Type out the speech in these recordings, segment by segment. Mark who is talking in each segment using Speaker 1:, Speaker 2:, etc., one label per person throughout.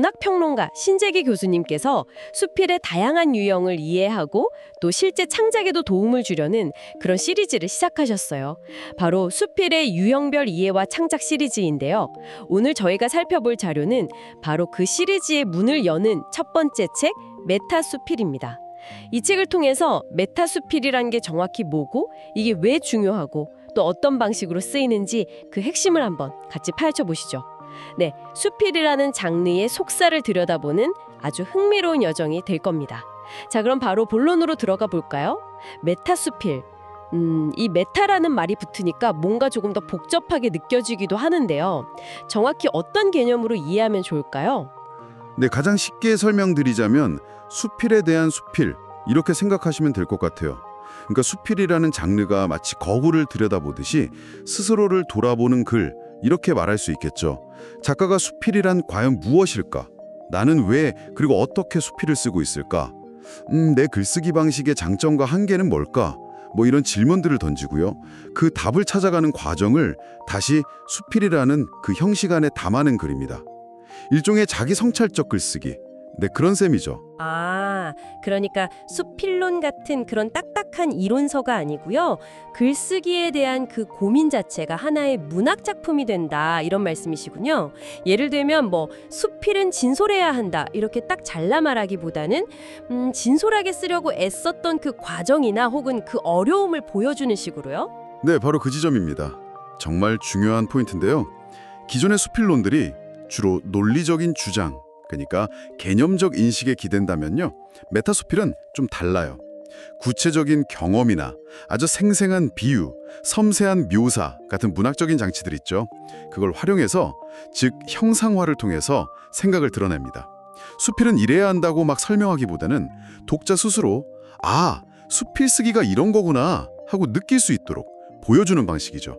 Speaker 1: 문학평론가 신재기 교수님께서 수필의 다양한 유형을 이해하고 또 실제 창작에도 도움을 주려는 그런 시리즈를 시작하셨어요. 바로 수필의 유형별 이해와 창작 시리즈인데요. 오늘 저희가 살펴볼 자료는 바로 그 시리즈의 문을 여는 첫 번째 책, 메타수필입니다. 이 책을 통해서 메타수필이란 게 정확히 뭐고 이게 왜 중요하고 또 어떤 방식으로 쓰이는지 그 핵심을 한번 같이 파헤쳐 보시죠. 네, 수필이라는 장르의 속살을 들여다보는 아주 흥미로운 여정이 될 겁니다. 자, 그럼 바로 본론으로 들어가 볼까요? 메타수필. 이 메타라는 말이 붙으니까 뭔가 조금 더 복잡하게 느껴지기도 하는데요. 정확히 어떤 개념으로 이해하면 좋을까요?
Speaker 2: 네, 가장 쉽게 설명드리자면 수필에 대한 수필, 이렇게 생각하시면 될 것 같아요. 그러니까 수필이라는 장르가 마치 거울을 들여다보듯이 스스로를 돌아보는 글, 이렇게 말할 수 있겠죠. 작가가 수필이란 과연 무엇일까? 나는 왜 그리고 어떻게 수필을 쓰고 있을까? 내 글쓰기 방식의 장점과 한계는 뭘까? 뭐 이런 질문들을 던지고요. 그 답을 찾아가는 과정을 다시 수필이라는 그 형식 안에 담아낸 글입니다. 일종의 자기 성찰적 글쓰기. 네, 그런 셈이죠.
Speaker 1: 아, 그러니까 수필론 같은 그런 딱딱한 이론서가 아니고요. 글쓰기에 대한 그 고민 자체가 하나의 문학 작품이 된다, 이런 말씀이시군요. 예를 들면 뭐 수필은 진솔해야 한다, 이렇게 딱 잘라 말하기보다는 진솔하게 쓰려고 애썼던 그 과정이나 혹은 그 어려움을 보여주는 식으로요.
Speaker 2: 네, 바로 그 지점입니다. 정말 중요한 포인트인데요. 기존의 수필론들이 주로 논리적인 주장, 그러니까 개념적 인식에 기댄다면요, 메타수필은 좀 달라요. 구체적인 경험이나 아주 생생한 비유, 섬세한 묘사 같은 문학적인 장치들 있죠. 그걸 활용해서, 즉 형상화를 통해서 생각을 드러냅니다. 수필은 이래야 한다고 막 설명하기보다는 독자 스스로 아, 수필 쓰기가 이런 거구나 하고 느낄 수 있도록 보여주는 방식이죠.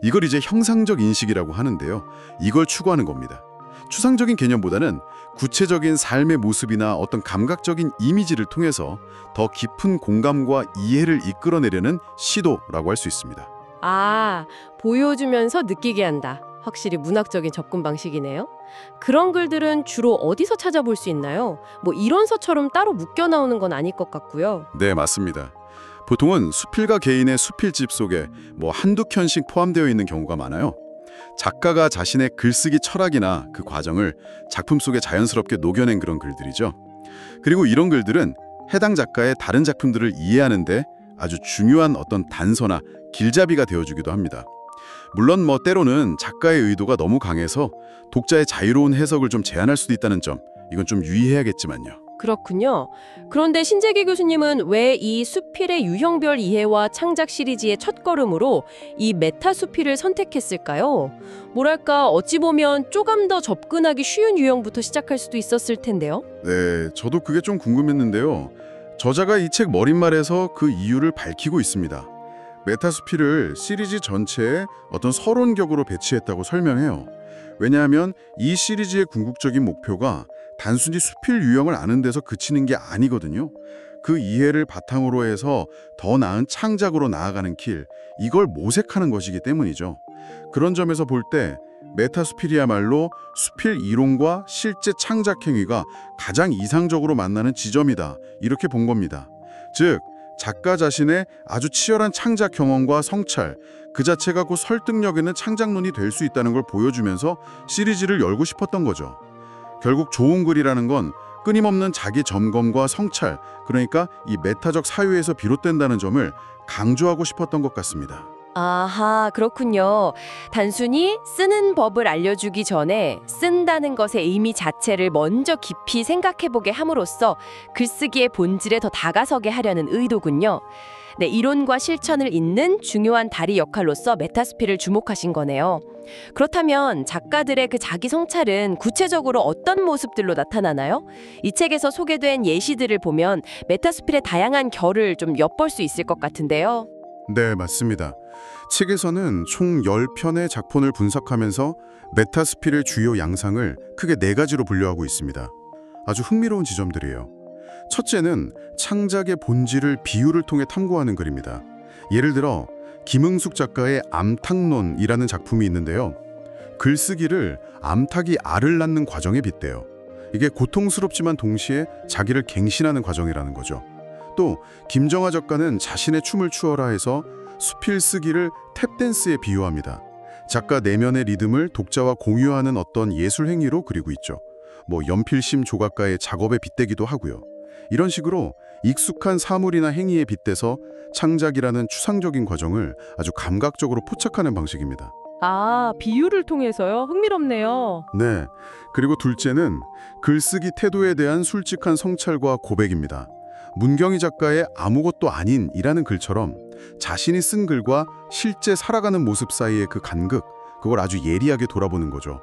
Speaker 2: 이걸 이제 형상적 인식이라고 하는데요. 이걸 추구하는 겁니다. 추상적인 개념보다는 구체적인 삶의 모습이나 어떤 감각적인 이미지를 통해서 더 깊은 공감과 이해를 이끌어내려는 시도라고 할 수 있습니다.
Speaker 1: 아, 보여주면서 느끼게 한다. 확실히 문학적인 접근 방식이네요. 그런 글들은 주로 어디서 찾아볼 수 있나요? 뭐 이론서처럼 따로 묶여 나오는 건 아닐 것 같고요.
Speaker 2: 네, 맞습니다. 보통은 수필가 개인의 수필집 속에 뭐 한두 켠씩 포함되어 있는 경우가 많아요. 작가가 자신의 글쓰기 철학이나 그 과정을 작품 속에 자연스럽게 녹여낸 그런 글들이죠. 그리고 이런 글들은 해당 작가의 다른 작품들을 이해하는데 아주 중요한 어떤 단서나 길잡이가 되어주기도 합니다. 물론 뭐 때로는 작가의 의도가 너무 강해서 독자의 자유로운 해석을 좀 제한할 수도 있다는 점, 이건 좀 유의해야겠지만요.
Speaker 1: 그렇군요. 그런데 신재기 교수님은 왜 이 수필의 유형별 이해와 창작 시리즈의 첫걸음으로 이 메타수필을 선택했을까요? 뭐랄까, 어찌 보면 조금 더 접근하기 쉬운 유형부터 시작할 수도 있었을 텐데요.
Speaker 2: 네, 저도 그게 좀 궁금했는데요. 저자가 이 책 머릿말에서 그 이유를 밝히고 있습니다. 메타수필을 시리즈 전체에 어떤 서론격으로 배치했다고 설명해요. 왜냐하면 이 시리즈의 궁극적인 목표가 단순히 수필 유형을 아는 데서 그치는 게 아니거든요. 그 이해를 바탕으로 해서 더 나은 창작으로 나아가는 길, 이걸 모색하는 것이기 때문이죠. 그런 점에서 볼 때 메타수필이야말로 수필 이론과 실제 창작 행위가 가장 이상적으로 만나는 지점이다, 이렇게 본 겁니다. 즉, 작가 자신의 아주 치열한 창작 경험과 성찰, 그 자체가 곧 설득력 있는 창작론이 될 수 있다는 걸 보여주면서 시리즈를 열고 싶었던 거죠. 결국 좋은 글이라는 건 끊임없는 자기 점검과 성찰, 그러니까 이 메타적 사유에서 비롯된다는 점을 강조하고 싶었던 것 같습니다.
Speaker 1: 아하, 그렇군요. 단순히 쓰는 법을 알려주기 전에 쓴다는 것의 의미 자체를 먼저 깊이 생각해보게 함으로써 글쓰기의 본질에 더 다가서게 하려는 의도군요. 네, 이론과 실천을 잇는 중요한 다리 역할로서 메타수필을 주목하신 거네요. 그렇다면 작가들의 그 자기 성찰은 구체적으로 어떤 모습들로 나타나나요? 이 책에서 소개된 예시들을 보면 메타수필의 다양한 결을 좀 엿볼 수 있을 것 같은데요.
Speaker 2: 네, 맞습니다. 책에서는 총 10편의 작품을 분석하면서 메타수필의 주요 양상을 크게 4가지로 분류하고 있습니다. 아주 흥미로운 지점들이에요. 첫째는 창작의 본질을 비유를 통해 탐구하는 글입니다. 예를 들어 김응숙 작가의 암탉론이라는 작품이 있는데요. 글쓰기를 암탉이 알을 낳는 과정에 빗대요. 이게 고통스럽지만 동시에 자기를 갱신하는 과정이라는 거죠. 또 김정하 작가는 자신의 춤을 추어라 해서 수필 쓰기를 탭댄스에 비유합니다. 작가 내면의 리듬을 독자와 공유하는 어떤 예술 행위로 그리고 있죠. 뭐 연필심 조각가의 작업에 빗대기도 하고요. 이런 식으로 익숙한 사물이나 행위에 빗대서 창작이라는 추상적인 과정을 아주 감각적으로 포착하는 방식입니다.
Speaker 3: 아, 비유를 통해서요? 흥미롭네요.
Speaker 2: 네, 그리고 둘째는 글쓰기 태도에 대한 솔직한 성찰과 고백입니다. 문경희 작가의 아무것도 아닌이라는 글처럼 자신이 쓴 글과 실제 살아가는 모습 사이의 그 간극, 그걸 아주 예리하게 돌아보는 거죠.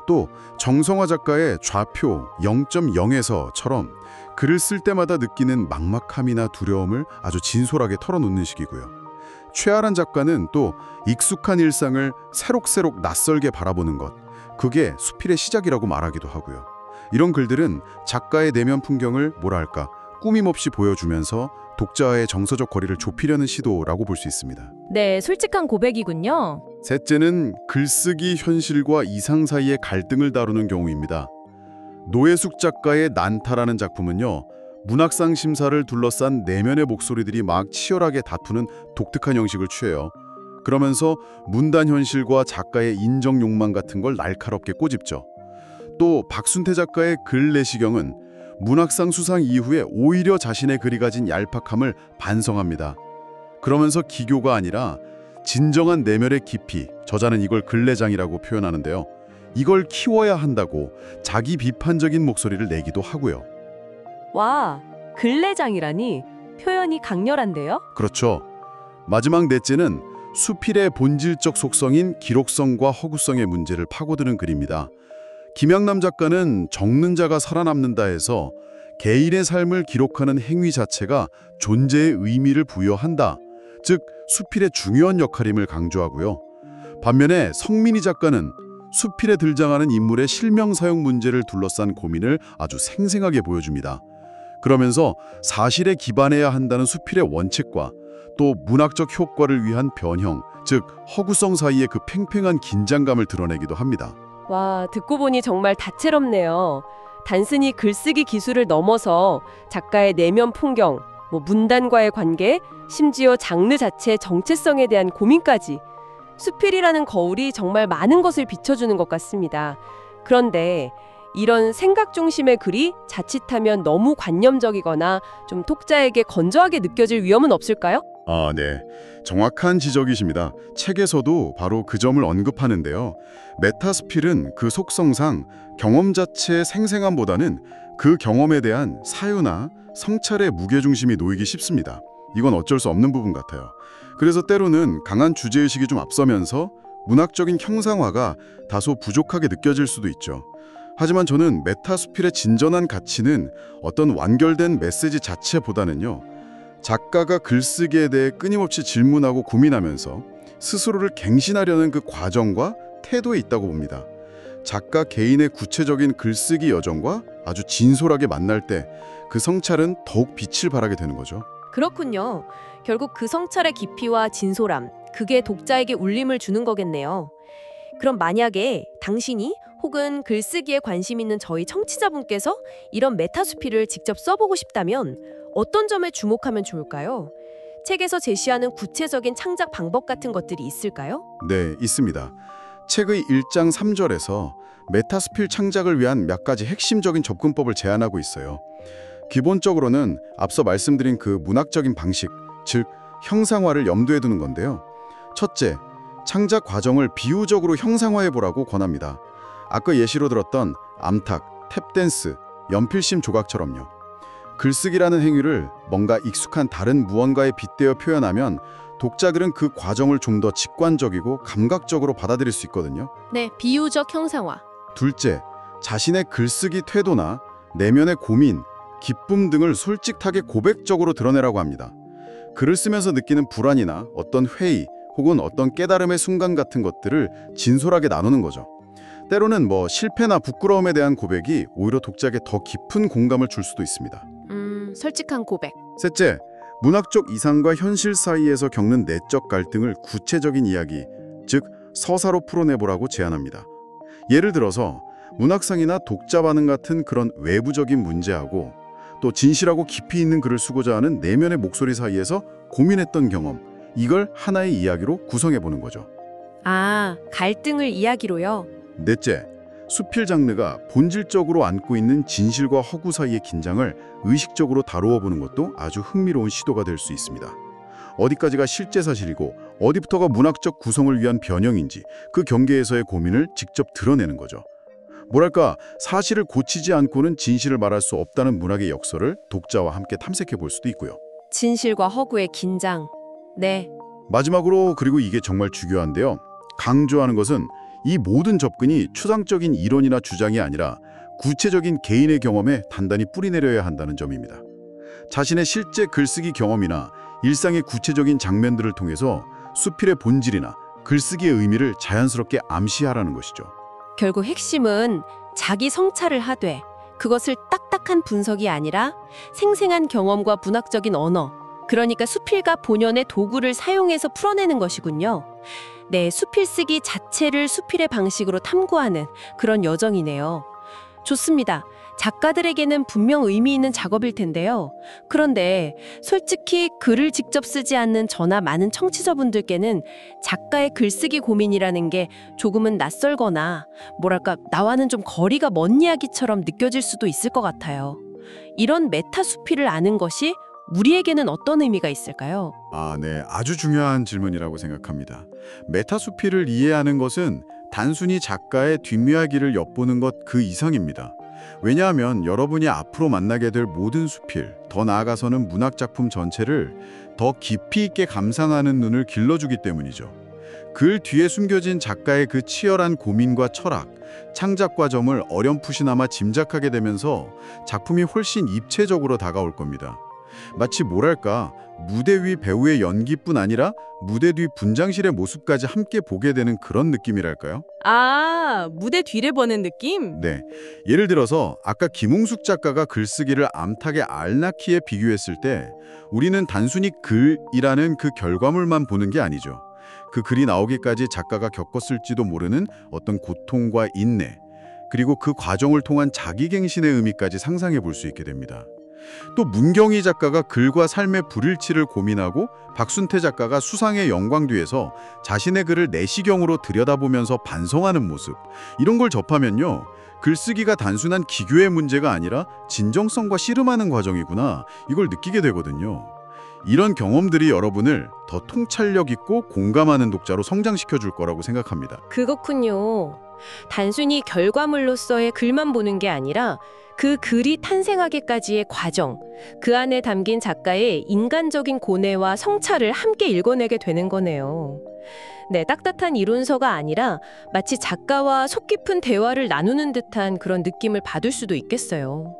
Speaker 2: 또 정성화 작가의 좌표 0.0에서처럼 글을 쓸 때마다 느끼는 막막함이나 두려움을 아주 진솔하게 털어놓는 식이고요. 최아란 작가는 또 익숙한 일상을 새록새록 낯설게 바라보는 것, 그게 수필의 시작이라고 말하기도 하고요. 이런 글들은 작가의 내면 풍경을 뭐랄까 꾸밈없이 보여주면서 독자와의 정서적 거리를 좁히려는 시도라고 볼 수 있습니다.
Speaker 3: 네, 솔직한 고백이군요.
Speaker 2: 셋째는 글쓰기 현실과 이상 사이의 갈등을 다루는 경우입니다. 노예숙 작가의 난타라는 작품은요, 문학상 심사를 둘러싼 내면의 목소리들이 막 치열하게 다투는 독특한 형식을 취해요. 그러면서 문단 현실과 작가의 인정 욕망 같은 걸 날카롭게 꼬집죠. 또 박순태 작가의 글 내시경은 문학상 수상 이후에 오히려 자신의 글이 가진 얄팍함을 반성합니다. 그러면서 기교가 아니라 진정한 내면의 깊이, 저자는 이걸 글내장이라고 표현하는데요. 이걸 키워야 한다고 자기 비판적인 목소리를 내기도 하고요.
Speaker 3: 와, 글내장이라니 표현이 강렬한데요?
Speaker 2: 그렇죠. 마지막 넷째는 수필의 본질적 속성인 기록성과 허구성의 문제를 파고드는 글입니다. 김양남 작가는 적는 자가 살아남는다 해서 개인의 삶을 기록하는 행위 자체가 존재의 의미를 부여한다. 즉, 수필의 중요한 역할임을 강조하고요. 반면에 성민희 작가는 수필에 등장하는 인물의 실명 사용 문제를 둘러싼 고민을 아주 생생하게 보여줍니다. 그러면서 사실에 기반해야 한다는 수필의 원칙과 또 문학적 효과를 위한 변형, 즉 허구성 사이의 그 팽팽한 긴장감을 드러내기도 합니다.
Speaker 1: 와, 듣고 보니 정말 다채롭네요. 단순히 글쓰기 기술을 넘어서 작가의 내면 풍경, 문단과의 관계, 심지어 장르 자체의 정체성에 대한 고민까지 수필이라는 거울이 정말 많은 것을 비춰주는 것 같습니다. 그런데 이런 생각 중심의 글이 자칫하면 너무 관념적이거나 좀 독자에게 건조하게 느껴질 위험은 없을까요?
Speaker 2: 아, 네. 정확한 지적이십니다. 책에서도 바로 그 점을 언급하는데요. 메타스필은 그 속성상 경험 자체의 생생함보다는 그 경험에 대한 사유나 성찰의 무게중심이 놓이기 쉽습니다. 이건 어쩔 수 없는 부분 같아요. 그래서 때로는 강한 주제의식이 좀 앞서면서 문학적인 형상화가 다소 부족하게 느껴질 수도 있죠. 하지만 저는 메타스필의 진전한 가치는 어떤 완결된 메시지 자체보다는요, 작가가 글쓰기에 대해 끊임없이 질문하고 고민하면서 스스로를 갱신하려는 그 과정과 태도에 있다고 봅니다. 작가 개인의 구체적인 글쓰기 여정과 아주 진솔하게 만날 때 그 성찰은 더욱 빛을 발하게 되는 거죠.
Speaker 1: 그렇군요. 결국 그 성찰의 깊이와 진솔함, 그게 독자에게 울림을 주는 거겠네요. 그럼 만약에 당신이 혹은 글쓰기에 관심 있는 저희 청취자분께서 이런 메타수필을 직접 써보고 싶다면 어떤 점에 주목하면 좋을까요? 책에서 제시하는 구체적인 창작 방법 같은 것들이 있을까요?
Speaker 2: 네, 있습니다. 책의 1장 3절에서 메타스필 창작을 위한 몇 가지 핵심적인 접근법을 제안하고 있어요. 기본적으로는 앞서 말씀드린 그 문학적인 방식, 즉 형상화를 염두에 두는 건데요. 첫째, 창작 과정을 비유적으로 형상화해보라고 권합니다. 아까 예시로 들었던 암탉, 탭댄스, 연필심 조각처럼요. 글쓰기라는 행위를 뭔가 익숙한 다른 무언가에 빗대어 표현하면 독자들은 그 과정을 좀 더 직관적이고 감각적으로 받아들일 수 있거든요.
Speaker 1: 네, 비유적 형상화.
Speaker 2: 둘째, 자신의 글쓰기 태도나 내면의 고민, 기쁨 등을 솔직하게 고백적으로 드러내라고 합니다. 글을 쓰면서 느끼는 불안이나 어떤 회의 혹은 어떤 깨달음의 순간 같은 것들을 진솔하게 나누는 거죠. 때로는 실패나 부끄러움에 대한 고백이 오히려 독자에게 더 깊은 공감을 줄 수도 있습니다.
Speaker 1: 솔직한 고백.
Speaker 2: 셋째, 문학적 이상과 현실 사이에서 겪는 내적 갈등을 구체적인 이야기, 즉 서사로 풀어내보라고 제안합니다. 예를 들어서 문학상이나 독자 반응 같은 그런 외부적인 문제하고 또 진실하고 깊이 있는 글을 쓰고자 하는 내면의 목소리 사이에서 고민했던 경험, 이걸 하나의 이야기로 구성해보는 거죠.
Speaker 1: 아, 갈등을 이야기로요?
Speaker 2: 넷째, 수필 장르가 본질적으로 안고 있는 진실과 허구 사이의 긴장을 의식적으로 다루어 보는 것도 아주 흥미로운 시도가 될 수 있습니다. 어디까지가 실제 사실이고 어디부터가 문학적 구성을 위한 변형인지 그 경계에서의 고민을 직접 드러내는 거죠. 뭐랄까, 사실을 고치지 않고는 진실을 말할 수 없다는 문학의 역설을 독자와 함께 탐색해 볼 수도 있고요.
Speaker 1: 진실과 허구의 긴장. 네.
Speaker 2: 마지막으로, 그리고 이게 정말 중요한데요. 강조하는 것은 이 모든 접근이 추상적인 이론이나 주장이 아니라 구체적인 개인의 경험에 단단히 뿌리내려야 한다는 점입니다. 자신의 실제 글쓰기 경험이나 일상의 구체적인 장면들을 통해서 수필의 본질이나 글쓰기의 의미를 자연스럽게 암시하라는 것이죠.
Speaker 1: 결국 핵심은 자기 성찰을 하되 그것을 딱딱한 분석이 아니라 생생한 경험과 문학적인 언어, 그러니까 수필가 본연의 도구를 사용해서 풀어내는 것이군요. 네, 수필 쓰기 자체를 수필의 방식으로 탐구하는 그런 여정이네요. 좋습니다. 작가들에게는 분명 의미 있는 작업일 텐데요. 그런데 솔직히 글을 직접 쓰지 않는 저나 많은 청취자분들께는 작가의 글쓰기 고민이라는 게 조금은 낯설거나 뭐랄까 나와는 좀 거리가 먼 이야기처럼 느껴질 수도 있을 것 같아요. 이런 메타 수필을 아는 것이 우리에게는 어떤 의미가 있을까요?
Speaker 2: 네, 아주 중요한 질문이라고 생각합니다. 메타수필을 이해하는 것은 단순히 작가의 뒷이야기를 엿보는 것 그 이상입니다. 왜냐하면 여러분이 앞으로 만나게 될 모든 수필, 더 나아가서는 문학작품 전체를 더 깊이 있게 감상하는 눈을 길러주기 때문이죠. 글 뒤에 숨겨진 작가의 그 치열한 고민과 철학, 창작 과정을 어렴풋이나마 짐작하게 되면서 작품이 훨씬 입체적으로 다가올 겁니다. 마치 뭐랄까, 무대 위 배우의 연기뿐 아니라 무대 뒤 분장실의 모습까지 함께 보게 되는 그런 느낌이랄까요?
Speaker 3: 아, 무대 뒤를 보는 느낌?
Speaker 2: 네, 예를 들어서 아까 김웅숙 작가가 글쓰기를 암탉의 알나키에 비교했을 때 우리는 단순히 글이라는 그 결과물만 보는 게 아니죠. 그 글이 나오기까지 작가가 겪었을지도 모르는 어떤 고통과 인내, 그리고 그 과정을 통한 자기갱신의 의미까지 상상해 볼 수 있게 됩니다. 또 문경희 작가가 글과 삶의 불일치를 고민하고 박순태 작가가 수상의 영광 뒤에서 자신의 글을 내시경으로 들여다보면서 반성하는 모습, 이런 걸 접하면요, 글쓰기가 단순한 기교의 문제가 아니라 진정성과 씨름하는 과정이구나, 이걸 느끼게 되거든요. 이런 경험들이 여러분을 더 통찰력 있고 공감하는 독자로 성장시켜 줄 거라고 생각합니다.
Speaker 1: 그렇군요. 단순히 결과물로서의 글만 보는 게 아니라 그 글이 탄생하기까지의 과정, 그 안에 담긴 작가의 인간적인 고뇌와 성찰을 함께 읽어내게 되는 거네요. 네, 딱딱한 이론서가 아니라 마치 작가와 속 깊은 대화를 나누는 듯한 그런 느낌을 받을 수도 있겠어요.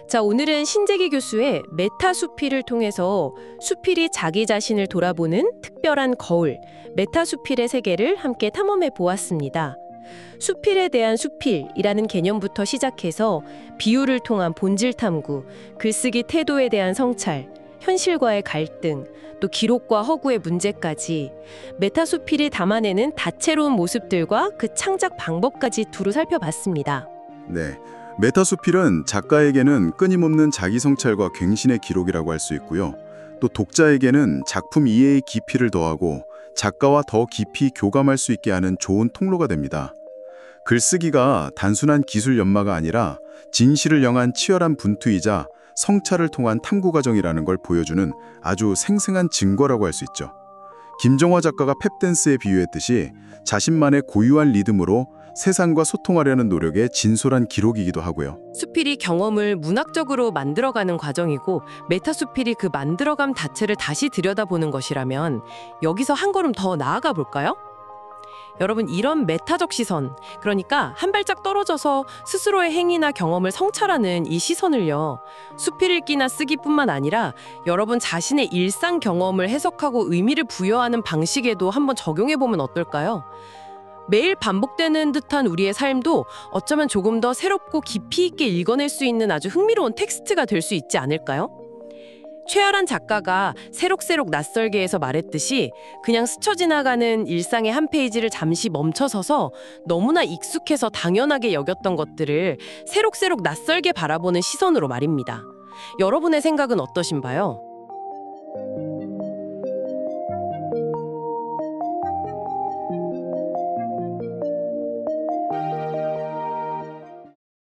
Speaker 1: 자, 오늘은 신재기 교수의 메타 수필을 통해서 수필이 자기 자신을 돌아보는 특별한 거울, 메타 수필의 세계를 함께 탐험해 보았습니다. 수필에 대한 수필이라는 개념부터 시작해서 비유를 통한 본질 탐구, 글쓰기 태도에 대한 성찰, 현실과의 갈등, 또 기록과 허구의 문제까지 메타 수필이 담아내는 다채로운 모습들과 그 창작 방법까지 두루 살펴봤습니다.
Speaker 2: 네, 메타수필은 작가에게는 끊임없는 자기 성찰과 갱신의 기록이라고 할 수 있고요. 또 독자에게는 작품 이해의 깊이를 더하고 작가와 더 깊이 교감할 수 있게 하는 좋은 통로가 됩니다. 글쓰기가 단순한 기술 연마가 아니라 진실을 향한 치열한 분투이자 성찰을 통한 탐구 과정이라는 걸 보여주는 아주 생생한 증거라고 할 수 있죠. 김정화 작가가 탭댄스에 비유했듯이 자신만의 고유한 리듬으로 세상과 소통하려는 노력의 진솔한 기록이기도 하고요.
Speaker 1: 수필이 경험을 문학적으로 만들어가는 과정이고 메타 수필이 그 만들어감 자체를 다시 들여다보는 것이라면 여기서 한 걸음 더 나아가 볼까요? 여러분, 이런 메타적 시선, 그러니까 한 발짝 떨어져서 스스로의 행위나 경험을 성찰하는 이 시선을요, 수필 읽기나 쓰기뿐만 아니라 여러분 자신의 일상 경험을 해석하고 의미를 부여하는 방식에도 한번 적용해보면 어떨까요? 매일 반복되는 듯한 우리의 삶도 어쩌면 조금 더 새롭고 깊이 있게 읽어낼 수 있는 아주 흥미로운 텍스트가 될 수 있지 않을까요? 최아란 작가가 새록새록 낯설게에서 말했듯이 그냥 스쳐 지나가는 일상의 한 페이지를 잠시 멈춰서서 너무나 익숙해서 당연하게 여겼던 것들을 새록새록 낯설게 바라보는 시선으로 말입니다. 여러분의 생각은 어떠신가요?